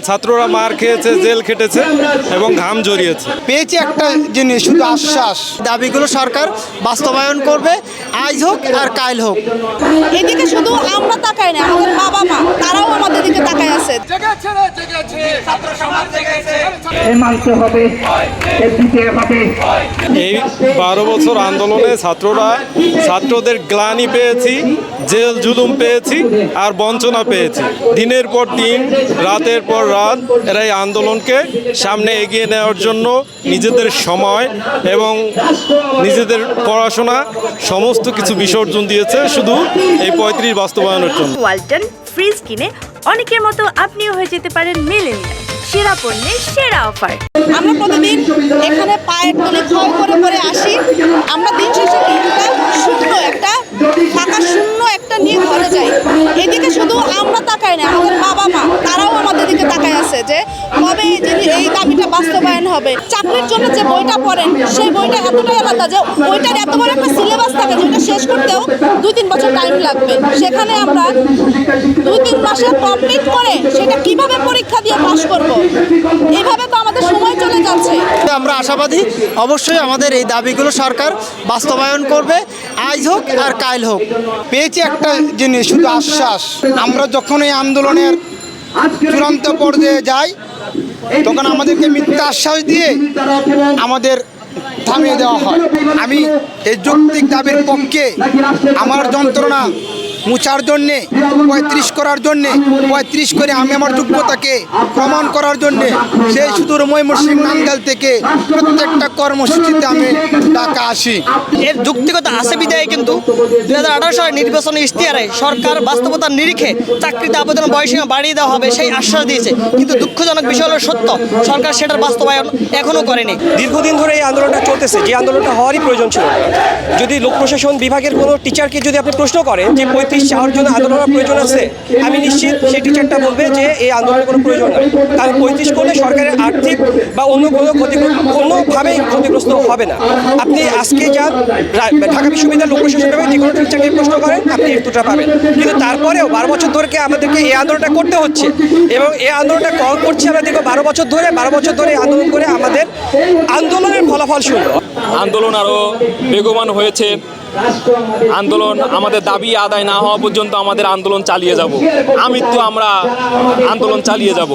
ছাত্ররা মার খেয়েছে, জেল খেটেছে এবং ঘাম ঝরিয়েছে। পেয়েছি একটা জিনিস, শুধু আশ্বাস। দাবিগুলো সরকার বাস্তবায়ন করবে, আজ হোক আর কাল হোক। এদিকে শুধু আমরা তাকাই না, আমাদের বাবা মা তারাও আমাদের দিকে তাকায় আছে। এই 12 বছর আন্দোলনে ছাত্রদের গ্লানি পেয়েছি, জেল জুলুম পেয়েছি আর বঞ্চনা পেয়েছি। দিনের পর দিন, রাতের পর রাত এরা এই আন্দোলনকে সামনে এগিয়ে নেওয়ার জন্য নিজেদের সময় এবং নিজেদের পড়াশোনা সমস্ত কিছু বিসর্জন দিয়েছে শুধু এই 35 বাস্তবায়নের জন্য। ওয়ালটন ফ্রিজ কিনে অনেকের মতো আপনিও হয়ে যেতে পারেন মিলেনিয়াল। সেরা পণ্যের সেরা অফার। আমরা প্রতিদিন এখানে পায়ের তলে ক্ষয় করে করে আসি। আমরা দিন শেষে দিনটা শূন্য একটা ফাঁকা শূন্য একটা নিয়ে ঘরে যাই। এদিকে শুধু আমরা তাকাই না, আমাদের বাবা মা তারাও আমাদের দিকে তাকায় আছে যে কবে এই দাবিটা বাস্তবায়ন হবে। চাকরির জন্য যে বইটা পড়েন সেই বইটা এতটাই আলাদা যে বইটার এত বড় একটা সিলেবাস থাকে যেটা শেষ করতেও 2-3 বছর টাইম লাগবে। সেখানে আমরা 2-3 মাসে কমপ্লিট করে সেটা কিভাবে পরীক্ষা দিয়ে পাশ করব, এইভাবে তো আমাদের সময় চলে যাচ্ছে। আমরা আশাবাদী অবশ্যই আমাদের এই দাবিগুলো সরকার বাস্তবায়ন করবে, আজ হোক আর কাল হোক। পেয়েছি একটা জিনিস, শুধু আশ্বাস। আমরা যখন এই আন্দোলনের চূড়ান্ত পর্যায়ে যাই তখন আমাদেরকে মিথ্যা আশ্বাস দিয়ে আমাদের থামিয়ে দেওয়া হয়। আমি এই যৌক্তিক দাবির পক্ষে আমার যন্ত্রণা মুছার জন্যে, 35 করার জন্যে, 35 করে আমি আমার যোগ্যতাকে প্রমাণ করার জন্যে সেই সুদূর ময়মনসিংহ নান্দাইল থেকে প্রত্যেকটা কর্মসূচিতে আমি ঢাকা আসি। এর যুক্তিকতা আছে বিদায় কিন্তু 2018 সালের নির্বাচনী ইশতেহারে সরকার বাস্তবতার নিরিখে চাকরিতে আবেদনের বয়সীমা বাড়িয়ে দেওয়া হবে সেই আশ্বাস দিয়েছে, কিন্তু দুঃখজনক বিষয় হলো সত্য সরকার সেটার বাস্তবায়ন এখনও করেনি। দীর্ঘদিন ধরে এই আন্দোলনটা চলতেছে, যে আন্দোলনটা হওয়ারই প্রয়োজন ছিল। যদি লোক প্রশাসন বিভাগের কোনো টিচারকে যদি আপনি প্রশ্ন করেন যে 35 চাওয়ার জন্য আন্দোলনের প্রয়োজন আছে, আমি নিশ্চিত সেই টিচারটা বলবে যে এই আন্দোলনের কোনো প্রয়োজন নেই। কারণ 35 করলে সরকারের আর্থিক বা অন্য কোনোভাবেই ক্ষতিগ্রস্ত হবে না। আপনি আজকে যান ঢাকা বিশ্ববিদ্যালয় লোক প্রশাসন বিভাগে যে কোনো টিচারকে প্রশ্ন করেন, আপনি উত্তরটা পাবেন। কিন্তু তারপরেও 12 বছর ধরে আমাদেরকে এই আন্দোলনটা করতে হচ্ছে এবং এই আন্দোলনটা করছি আমরা দীর্ঘ 12 বছর ধরে আন্দোলন করে আমাদের আন্দোলনের ফলাফল শুনল। আন্দোলন আরও বেগবান হয়েছে। আন্দোলন আমাদের দাবি আদায় না হওয়া পর্যন্ত আমাদের আন্দোলন চালিয়ে যাব। আমরা আন্দোলন চালিয়ে যাব।